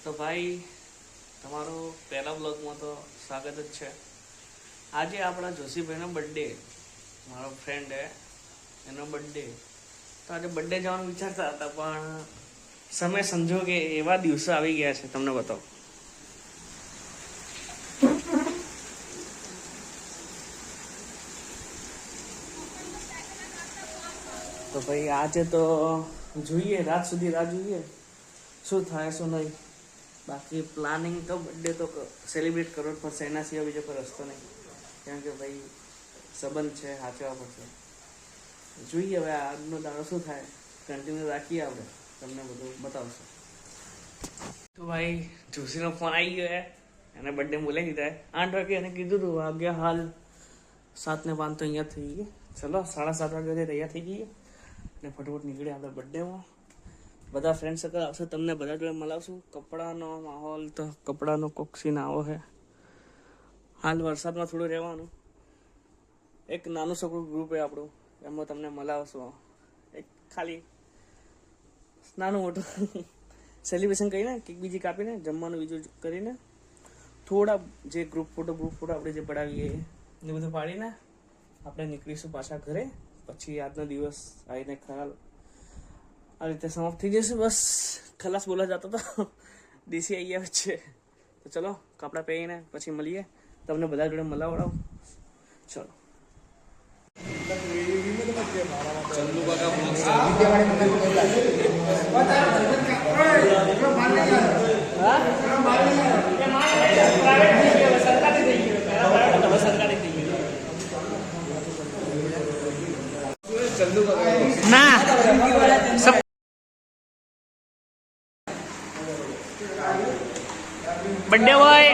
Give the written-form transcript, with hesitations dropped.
તો ભાઈ તમારો પહેલા બ્લોગમાં તો સ્વાગત જ છે। આજે આપણા જોશીભાઈનો બર્થડે, મારો ફ્રેન્ડ હે એનો બર્થડે। તો આજે બર્થડે જવાનું વિચારતા હતા પણ સમય સંજોગે એવા દિવસો આવી ગયા છે, તમને બતાવો। તો ભાઈ આજે તો જોઈએ, રાત સુધી રાહ જોઈએ શું થાય શું નહીં। બાકી પ્લાનિંગ તો બર્થડે તો સેલિબ્રેટ કરવો જ પડશે, એના સિવાય બીજો કોઈ રસ્તો નહીં। કેમ કે ભાઈ સંબંધ છે, સાચવવા પડશે। જોઈએ હવે આજનો દાડો શું થાય, કન્ટિન્યુ રાખીએ, આપણે તમને બધું બતાવશું। તો ભાઈ જોશીનો ફોન આવી ગયો હે, એને બર્થડે બોલાવી દીધા હે। 8 વાગે એને કીધું હતું, વાગ્યા હાલ 7:05 તો અહીંયા થઈ ગઈ। ચલો 7:30 વાગે તૈયાર થઈ જઈએ ને ફટાફટ નીકળે આપણે બર્થડેમાં। બધા ફ્રેન્ડ સર્કલ આવશે, તમને બધા જોડે મળાવશું। કપડાનો માહોલ તો કપડાનો કોક સીન આવો છે। હાલ વરસાદમાં થોડું રહેવાનું, એક નાનું છોકરું ગ્રુપ છે આપણું, એમાં તમને મળાવશું। એક ખાલી નાનું મોટું સેલિબ્રેશન કરીને કેક બીજી કાપીને જમવાનું બીજું કરીને થોડા જે ગ્રુપ ફોટો આપણે જે પડાવીએ એ બધું પાડીને આપણે નીકળીશું પાછા ઘરે। પછી આજનો દિવસ આવીને ખ્યાલ આ રીતે સમાપ્ત થઈ જશે। બસ ખલાસ બોલા જતો તો ડીસી આવી ગયા છે, તો ચલો કપડાં પહેરીને પછી મળીએ, તમને બધા જોડે મળાવડાવું। ચલો ના બર્થડે બોય